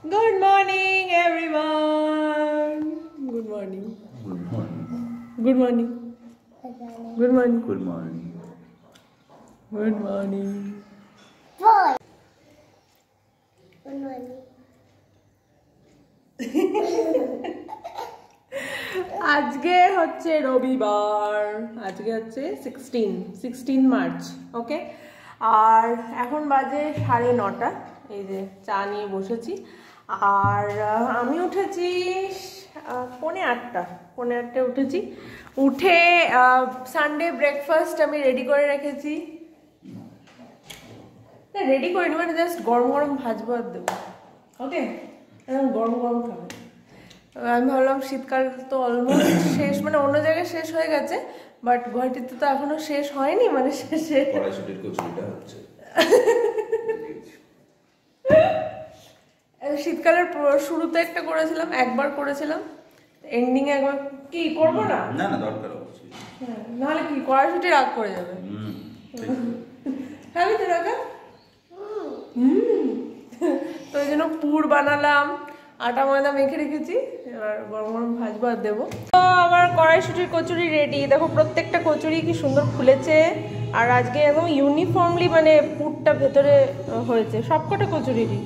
Good morning, everyone. Good morning. Good morning. Good morning. Good morning. Good morning. Good morning. Boy. Good morning. আজকে হচ্ছে রবিবার, আজকে হচ্ছে 16 March, ওকে। আর এখন বাজে 9:30, এই যে চা নিয়ে বসেছি। আর আমি উঠেছি 8:45 উঠেছি। উঠে সানডে ব্রেকফাস্ট আমি রেডি করে রেখেছি। রেডি করিনি, মানে জাস্ট গরম গরম ভাজবো আর দেবো, ওকে। গরম গরম খাবে। আমি ভাবলাম শীতকাল তো অলমোস্ট শেষ, মানে অন্য জায়গায় শেষ হয়ে গেছে, বাট গুয়াহাটিতে তো এখনো শেষ হয়নি, মানে শেষে কড়াইশুটির কচুরিটা হচ্ছে। শীতকালের শুরুতে একটা করেছিলাম, একবার করেছিলাম, এন্ডিং এ একবার কি করবো না, না না দরকার অবশ্যই, নাহলে কি কড়াইশুটি রাগ করে যাবে। খাবি তো রাখা। তো ওই জন্য পুর বানালাম, আটা ময়দা মেখে রেখেছি, আর গরম গরম ভাজবো আর দেবো। তো আমার কড়াইশুটির কচুরি রেডি। দেখো প্রত্যেকটা কচুরি কি সুন্দর ফুলেছে, আর আজকে একদম ইউনিফর্মলি মানে পুরটা ভেতরে হয়েছে সবকটা কচুরিরই।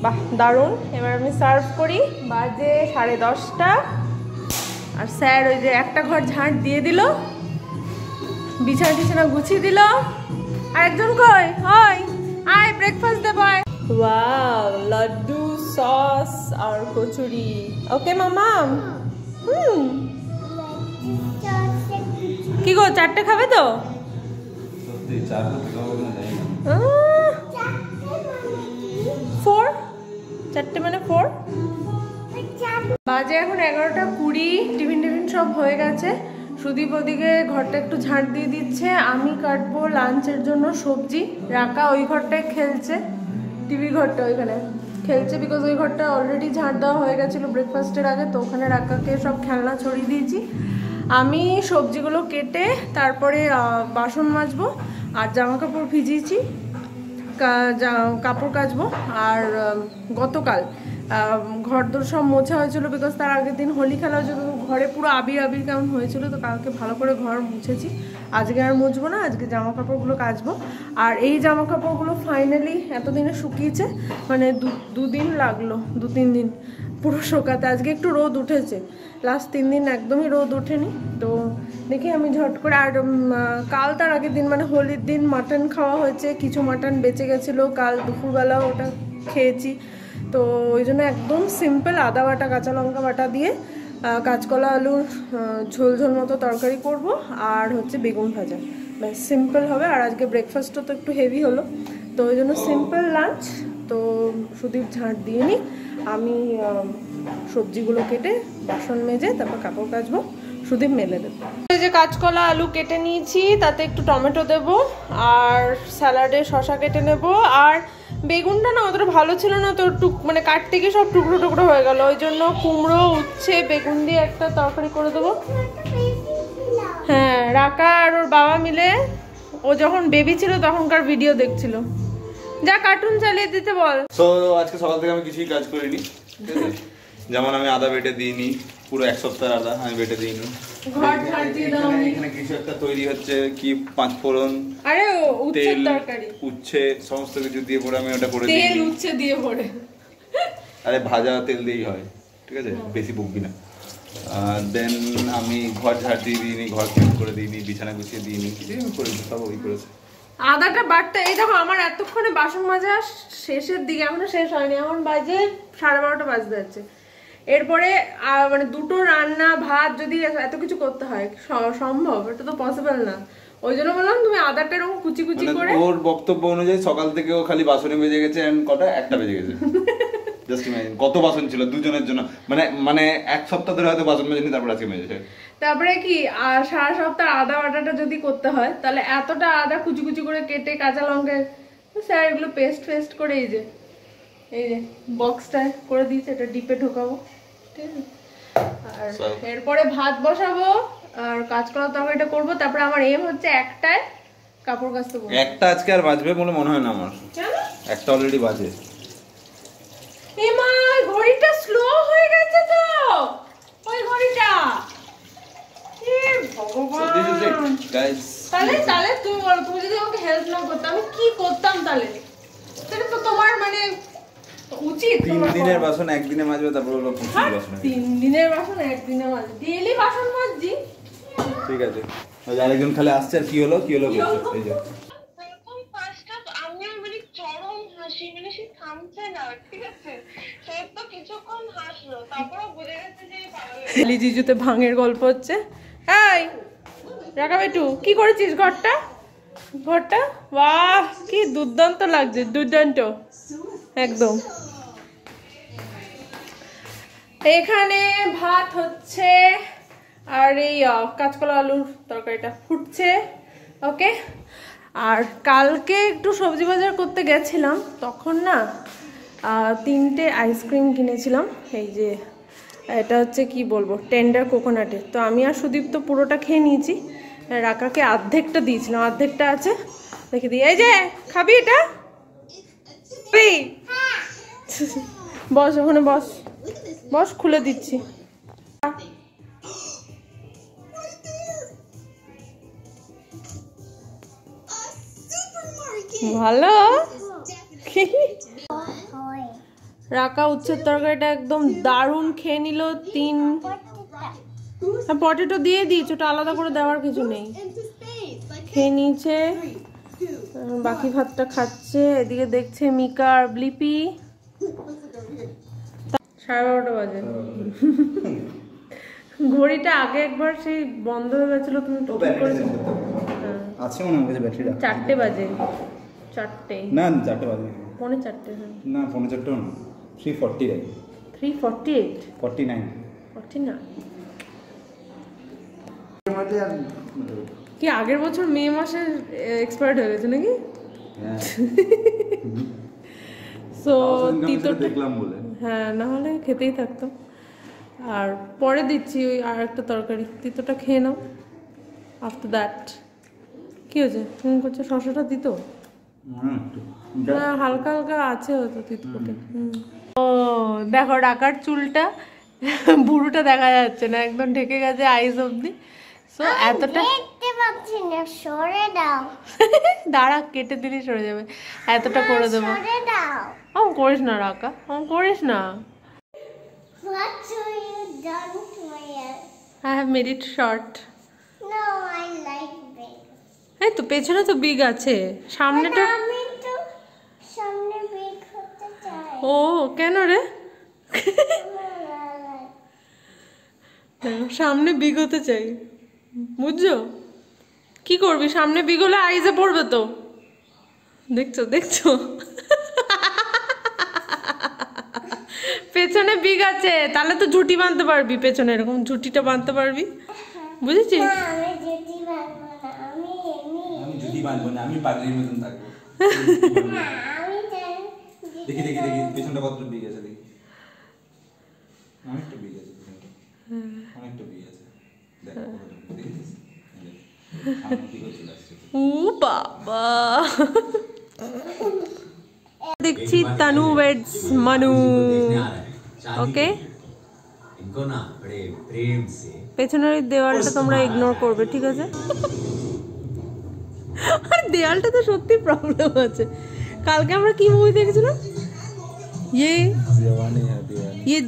বাহ দারুণ। এবার আমি সার্ভ করি, বাজে 10:30। আর স্যার ওই যে একটা ঘর ঝাঁট দিয়ে দিল, বিছানা টিছানা গুছিয়ে দিল। আর একজন কই হয়, আয় ব্রেকফাস্ট দে বয়। ওয়াও, লাড্ডু, সস আর কচুরি। ওকে মামাম। কি গো, 4টে খাবে তো? সত্যি 4 তো খাওয়া না যাই না। 4, 4টে মানে 4। বাজে এখন 11:20। টিফিন সব হয়ে গেছে। সুদীপ ওদিকে ঘরটা একটু ঝাঁট দিয়ে দিচ্ছে, আমি কাটবো লাঞ্চের জন্য সবজি। রাকা ওই ঘরটায় খেলছে, টিভি ঘরটা ওইখানে খেলছে, বিকজ ওই ঘরটা অলরেডি ঝাঁট দেওয়া হয়ে গেছিলো ব্রেকফাস্টের আগে, তো ওখানে রাকাকে সব খেলনা ছড়িয়ে দিয়েছি। আমি সবজিগুলো কেটে তারপরে বাসন মাজবো, আর জামা কাপড় ভিজিয়েছি, কাপড় কাচবো। আর গতকাল ঘরদোর সব মোছা হয়েছিল, বিকজ তার আগের দিন হোলি খেলা হয়েছিল, ঘরে পুরো আবির আবির কেমন হয়েছিল, তো কালকে ভালো করে ঘর মুছেছি। আজকে আর মুছবো না, আজকে জামা কাপড়গুলো কাচবো। আর এই জামা কাপড়গুলো ফাইনালি এতদিনে শুকিয়েছে, মানে 2 দিন লাগলো, 2-3 দিন পুরো শোকাতে। আজকে একটু রোদ উঠেছে, লাস্ট 3 দিন একদমই রোদ ওঠেনি। তো দেখি আমি ঝট করে। আর কাল তার আগের দিন মানে হোলির দিন মাটন খাওয়া হয়েছে, কিছু মাটন বেঁচে গেছিলো, কাল দুপুরবেলা ওটা খেয়েছি। তো ওই জন্য একদম সিম্পল আদা বাটা কাঁচা লঙ্কা বাটা দিয়ে কাঁচকলা আলুর ঝোল ঝোল মতো তরকারি করব, আর হচ্ছে বেগুন ভাজা, ব্যাস সিম্পল হবে। আর আজকে ব্রেকফাস্টও তো একটু হেভি হলো, তো ওই জন্য সিম্পল লাঞ্চ। তো সুদীপ ঝাঁট দিয়ে নিই, আমি সবজিগুলো কেটে বাসন মেজে তারপর কাপড় কাচবো, সুদীপ মেলে দেবো। এই যে কাঁচকলা আলু কেটে নিয়েছি, তাতে একটু টমেটো দেব, আর স্যালাডে শসা কেটে নেব। আর বেগুনটা না অতটা ভালো ছিল না, তো মানে কাটতে গিয়ে সব টুকরো টুকরো হয়ে গেল, ওই জন্য কুমড়ো উচ্ছে বেগুন দিয়ে একটা তরকারি করে দেবো। হ্যাঁ, রাকা আর ওর বাবা মিলে, ও যখন বেবি ছিল তখনকার ভিডিও দেখছিল। যা কার্টুন চালিয়ে দিতে বল। তো আজকে সকাল থেকে আমি কিছুই কাজ করিনি, ঠিক আছে। যেমন আমি আদা বেটে দিইনি, পুরো 1 সপ্তাহের আদা আমি বেটে দিইনি। ঘর ঝাড় দিয়ে দাও। এখানে কিছু একটা তৈরি হচ্ছে, কি 5 ফোড়ন, আরে উচ্ছের তেল, তরকারি, উচ্ছে সমস্ত কিছু দিয়ে পরে আমি ওটা করে দিই। তেল উচ্ছে দিয়ে পড়ে, আরে ভাজা তেল দিয়েই হয়, ঠিক আছে, বেশি বকবি না। দেন আমি ঘর ঝাড় দিয়ে দিইনি, ঘর ক্লিন করে দিইনি, বিছানা গুছিয়ে দিইনি, কিছুই আমি করিনি, সব ওই করেছে। আদাটা বাটতে। এই দেখো আমার এতক্ষণে বাসন মাজা শেষের দিকে, এখনো শেষ হয়নি, এখন বাজে 12:30 বাজতে যাচ্ছে। এরপরে মানে 2টো রান্না ভাত যদি এত কিছু করতে হয় সম্ভব? এটা তো পসিবল না। ওই জন্য বললাম তুমি আদাটা এরকম কুচি কুচি করে। ওর বক্তব্য অনুযায়ী সকাল থেকে ও খালি বাসনে বেজে গেছে, এন্ড কটা 1টা বেজে গেছে। জাস্ট ইমাজিন কত বাসন ছিল দুজনের জন্য, মানে 1 সপ্তাহ ধরে হয়তো বাসন মেজেনি, তারপর আজকে মেজেছে। তারপরে কি সারা সপ্তাহ আদা বাটাটা যদি করতে হয়, তাহলে এতটা আদা কুচি কুচি করে কেটে কাঁচা লঙ্কা, স্যার এগুলো পেস্ট করে এই যে বক্সটা করে দিয়েছে, এটা ডিপে ঢোকাবো, ঠিক আছে। আর এরপরে ভাত বসাবো, আর কাঁচকলা তরকারিটা করবো। তারপরে আমার এম হচ্ছে 1টায় কাপড় কাচতে বলবো। 1টা আজকে আর বাজবে বলে মনে হয় না আমার, 1টা অলরেডি বাজে। এমা ঘড়িটা স্লো হয়ে গেছে তো, ওই ঘড়িটা। এ ভগবান, তাহলে তুমি বলো, তুমি যদি আমাকে হেল্প না করতে আমি কি করতাম তাহলে? সেটা তো তোমার মানে উচিত। 3 দিনের বাসন একদিনে মাজবে, তারপর হলো 25 বাসন। 3 দিনের বাসন একদিনে মাজে, ডেইলি বাসন মাজছি। ঠিক আছে, ওই আরেকজন খালি আসছে। আর কি হলো বলছে, এই যে এরকম ফার্স্ট অফ আমি মানে চরম হাসি, মানে সে থামছে না, ঠিক আছে? সে তো কিছুক্ষণ হাসলো, তারপরও বুঝে গেছে যে পাগল। জিজুতে ভাঙের গল্প হচ্ছে। এই রাখা বেটু, কি করেছিস ঘরটা? বাহ, কি দুর্দান্ত লাগছে, দুর্দান্ত একদম। এখানে ভাত হচ্ছে আর এই কাঁচকলা আলুর তরকারিটা ফুটছে। ওকে, আর কালকে একটু সবজি বাজার করতে গেছিলাম, তখন না 3টে আইসক্রিম কিনেছিলাম। এই যে এটা হচ্ছে কি বলবো, টেন্ডার কোকোনাটের। তো আমি আর সুদীপ তো পুরোটা খেয়ে নিয়েছি, রাকাকে অর্ধেকটা দিয়েছিলাম, অর্ধেকটা আছে, দেখে দিই। এই যে খাবি এটা? বস ওখানে, বস খুলে দিচ্ছি। ভালো। রাকা উচ্ছের তরকারিটা একদম দারুণ খেয়ে নিল। 3 পটেটো দিয়ে দিয়েছ, ওটা আলাদা করে দেওয়ার কিছু নেই, খেয়ে নিয়েছে। বাকি ভাতটা খাচ্ছে। এদিকে দেখছে মিকা আর ব্লিপি। 12:30 বাজে। ঘড়িটা আগে একবার সেই বন্ধ হয়ে গেছিল, তুমি ঠিক করেছো? আছে মনে হয় ব্যাটারিটা। 4টে বাজে, 4টে না 4টে বাজে, 3:45 না 4:45 না, 3:40 রাখি। 3:48 49 49। কি আগের বছর মে মাসে এক্সপায়ার্ড হয়ে গেছে নাকি? হ্যাঁ সো দেখলাম বলে, হ্যাঁ, না হলে খেতেই থাকতাম। আর পরে দিচ্ছি ওই আর একটা তরকারি, তিতোটা খেয়ে নাও। আফটার দ্যাট কি হয়েছে, তুমি করছো শশাটা দিত না, হালকা হালকা আছে হয়তো তিতকুটে। ও দেখো, ডাকার চুলটা বুড়োটা দেখা যাচ্ছে না, একদম ঢেকে গেছে আইস অব্দি। সো এতটা দেখতে পাচ্ছি না, সরে দাও। দাঁড়া, কেটে দিলে সরে যাবে। এতটা করে দেবো। সরে দাও। করিস না রাকা, করিস না। What do you done to my hair? I have made it short. No, I like big. এই তো পেছনে তো বিগ আছে, সামনেটা। আমি তো সামনে big হতে চাই। ও কেন রে? সামনে বিগ হতে চাই, বুঝছো? কি করবি, সামনে বিগ হলে আইজে পড়বে তো। দেখছো পেছনে বিগ আছে, তাহলে তো ঝুটি বাঁধতে পারবি, পেছনে এরকম ঝুটিটা বাঁধতে পারবি, বুঝেছিস? না, আমি জুটি বাঁধবো না, আমি জুটি বাঁধবো না, আমি পাগলির মতন থাকবো। না, আমি চাই দেখি পেছনটা কতটা বিগ আছে, দেখি অনেকটা বিগ আছে, অনেকটা বিগ আছে, দেখো কতটা big, দেখেছিস? আমার দিকেও চলে আসছে। ও বাবা, দেখছি তানু ওয়েডস মানু। ওকে, পেছনের ওই দেওয়ালটা তোমরা ইগনোর করবে, ঠিক আছে? আর দেওয়ালটা তো সত্যি প্রবলেম আছে। কালকে আমরা কি মুভি দেখেছিলাম, ये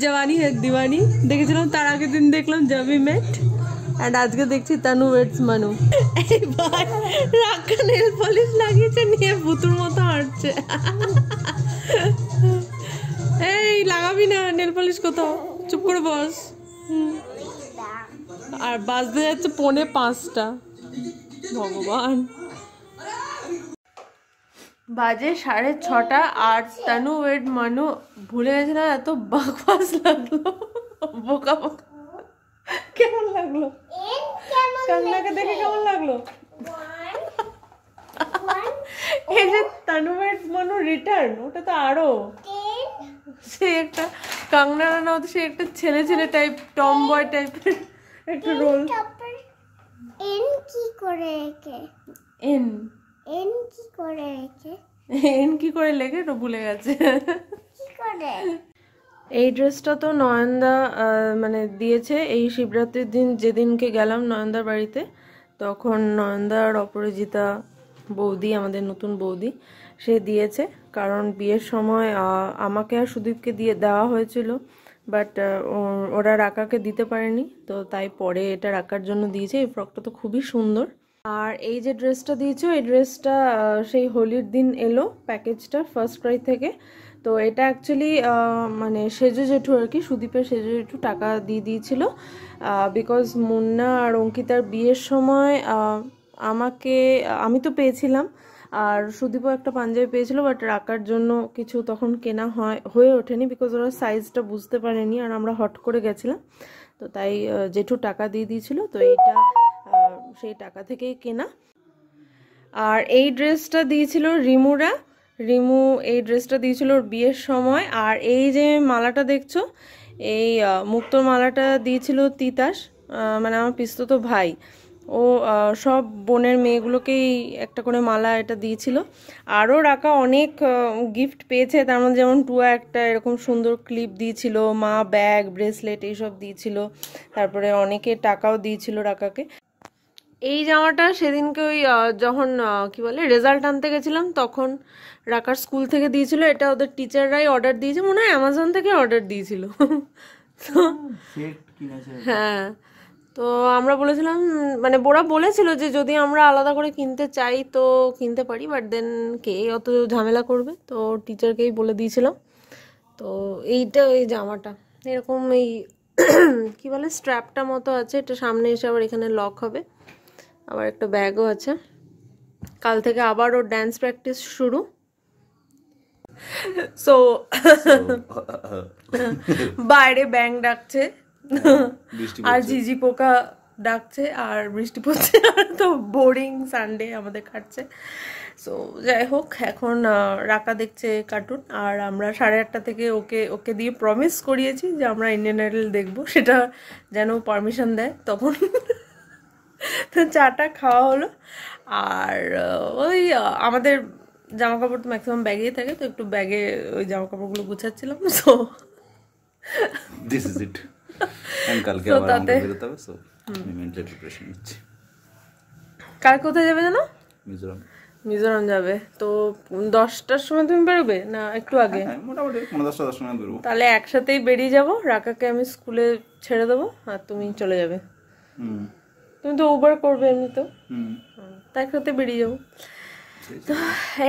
जवानी है दीवानी দেখেছিলাম, তার আগের দিন দেখলাম जब वी मेट, এন্ড আজকে দেখছি তানু ওয়েডস মানু। এইবার রাকা নেল পলিশ লাগিয়েছে, নিয়ে ভূতুর মতো হাঁটছে। এই লাগাবি না নেল পলিশ কোথাও, চুপ করে বস। আর বাজতে যাচ্ছে 4:45। ভগবান, বাজে 6:30 আর তানু ওয়েড মানু ভুলে গেছে না। এত বাকবাস লাগলো, বোকা বোকা। কেমন লাগলো কান্নাকে দেখে, কেমন লাগলো? এই যে তানু ওয়েড মানু রিটার্ন, ওটা তো আরো সে একটা কাংনা রানা, সে একটা ছেলে টাইপ, টম বয় টাইপের একটা রোল। এন কি করে রেখে, এন এন কি করে রেখে, এন কি করে লেগে তো ভুলে গেছে। কি করে? এই ড্রেসটা তো নয়নদা মানে দিয়েছে এই শিবরাত্রির দিন, যেদিনকে গেলাম নয়নদার বাড়িতে, তখন নয়নদার অপরাজিতা বৌদি, আমাদের নতুন বৌদি, সে দিয়েছে। কারণ বিয়ের সময় আমাকে আর সুদীপকে দিয়ে দেওয়া হয়েছিল, বাট ওরা রাকাকে দিতে পারেনি, তো তাই পরে এটা রাকার জন্য দিয়েছে। এই ফ্রকটা তো খুবই সুন্দর। আর এই যে ড্রেসটা দিয়েছো, এই ড্রেসটা সেই হোলির দিন এলো প্যাকেজটা ফার্স্ট ক্রাই থেকে। তো এটা অ্যাকচুয়ালি মানে সেজো জেঠু আর কি, সুদীপের সেজো জেঠু টাকা দিয়ে দিয়েছিল, বিকজ মুন্না আর অঙ্কিতার বিয়ের সময় আমি তো পেয়েছিলাম, আর সুদীপও একটা পাঞ্জাবি পেয়েছিল, বাট রাখার জন্য কিছু তখন কেনা হয়ে ওঠেনি, বিকজ ওরা সাইজটা বুঝতে পারেনি, আর আমরা হট করে গেছিলাম, তো তাই জেঠু টাকা দিয়ে দিয়েছিল। তো এইটা সেই টাকা থেকেই কেনা। আর এই ড্রেসটা দিয়েছিল রিমু এই ড্রেসটা দিয়েছিল ওর বিয়ের সময়। আর এই যে মালাটা দেখছো, এই মুক্তোর মালাটা দিয়েছিল তিতাস, মানে আমার পিসতুতো ভাই। ও সব বোনের মেয়েগুলোকেই একটা করে মালা এটা দিয়েছিল। আরও রাখা অনেক গিফট পেয়েছে, তার মধ্যে যেমন টুয়া একটা এরকম সুন্দর ক্লিপ দিয়েছিল, মা ব্যাগ, ব্রেসলেট এইসব দিয়েছিল, তারপরে অনেকে টাকাও দিয়েছিল রাকাকে। এই জামাটা সেদিনকে ওই যখন কি বলে রেজাল্ট আনতে গেছিলাম তখন রাকার স্কুল থেকে দিয়েছিল। এটা ওদের টিচাররাই অর্ডার দিয়েছে, মনে হয় অ্যামাজন থেকে অর্ডার দিয়েছিল। হ্যাঁ, তো আমরা বলেছিলাম, মানে ওরা বলেছিল যে যদি আমরা আলাদা করে কিনতে চাই তো কিনতে পারি, বাট দেন কে অত ঝামেলা করবে, তো টিচারকেই বলে দিয়েছিলাম। তো এইটা এই জামাটা এরকম এই কি বলে স্ট্র্যাপটা মতো আছে, এটা সামনে এসে আবার এখানে লক হবে, আবার একটা ব্যাগও আছে। কাল থেকে আবার ওর ডান্স প্র্যাকটিস শুরু। সো বাইরে ব্যাং ডাকছে আর ঝিঝি পোকা ডাকছে আর বৃষ্টি পড়ছে, আর তো বোরিং সানডে আমাদের কাটছে। সো যাই হোক, এখন রাকা দেখছে কার্টুন, আর আমরা 8:30 থেকে ওকে দিয়ে প্রমিস করিয়েছি যে আমরা ইন্ডিয়ান আইডল দেখবো, সেটা যেন পারমিশন দেয় তখন। তো চাটা খাওয়া হলো, আর ওই আমাদের জামা কাপড় তো ম্যাক্সিমাম ব্যাগেই থাকে, তো একটু ব্যাগে ওই জামা কাপড়গুলো গুছাচ্ছিলাম। So this is it. And কালকে আবার আমাকে বেরোতে হবে, সো আমি মেন্টাল প্রিপারেশন নিচ্ছি। কাল কোথায় যাবে জানো? মিজোরাম যাবে। তো 10টার সময় তুমি বেরোবে না একটু আগে? মোটামুটি 10টার সময় বেরোবো। তাহলে একসাথেই বেরিয়ে যাবো, রাকাকে আমি স্কুলে ছেড়ে দেবো আর তুমি চলে যাবে। তুমি তো উবার করবে এমনি তো, তাই একসাথে বেরিয়ে যাবো। তো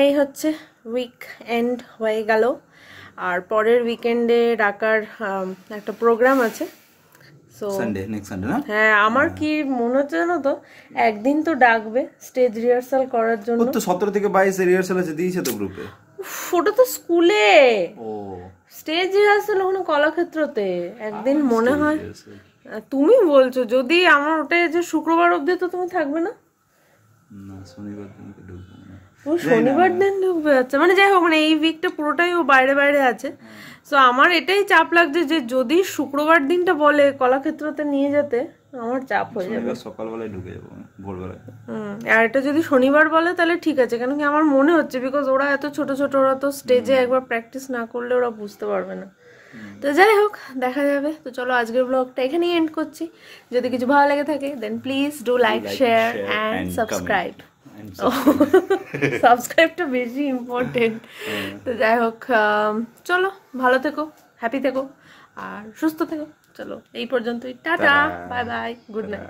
এই হচ্ছে উইক এন্ড হয়ে গেল, আর পরের উইকেন্ডে রাকার একটা প্রোগ্রাম আছে। সানডে, নেক্সট সানডে না? হ্যাঁ, আমার কি মনে হচ্ছে জানো তো, একদিন তো ডাকবে স্টেজ রিহার্সাল করার জন্য। তো 17 থেকে 22 রিহার্সাল আছে, দিয়েছে তো গ্রুপে। ওটা তো স্কুলে, ও স্টেজ রিহার্সাল ওখানে কলাক্ষেত্রতে একদিন মনে হয়। তুমি বলছো, যদি আমার ওটাই যে শুক্রবার অবধি তো তুমি থাকবে না? না, শনিবার দিনকে ঢুকবো না। ও শনিবার দিন ঢুকবে, আচ্ছা। মানে যাই হোক, মানে এই উইকটা পুরোটাই ও বাইরে বাইরে আছে। সো আমার এটাই চাপ লাগছে যে যদি শুক্রবার দিনটা বলে কলাক্ষেত্রতে নিয়ে যেতে, আমার চাপ হয়ে যাবে। সকালবেলায় ঢুকে যাবো, ভোরবেলায়। আর এটা যদি শনিবার বলে তাহলে ঠিক আছে, কেন কি আমার মনে হচ্ছে বিকজ ওরা এত ছোট ছোট, ওরা তো স্টেজে একবার প্র্যাকটিস না করলে ওরা বুঝতে পারবে না। তো যাই হোক, দেখা যাবে। তো চলো আজকের ব্লগটা এখানেই এন্ড করছি। যদি কিছু ভালো লেগে থাকে then please do like, share and subscribe. সাবস্ক্রাইবটা বেশি ইম্পর্টেন্ট। তো যাই হোক, চলো ভালো থেকো, হ্যাপি থেকো আর সুস্থ থেকো। চলো এই পর্যন্তই, tata, bye bye, good night.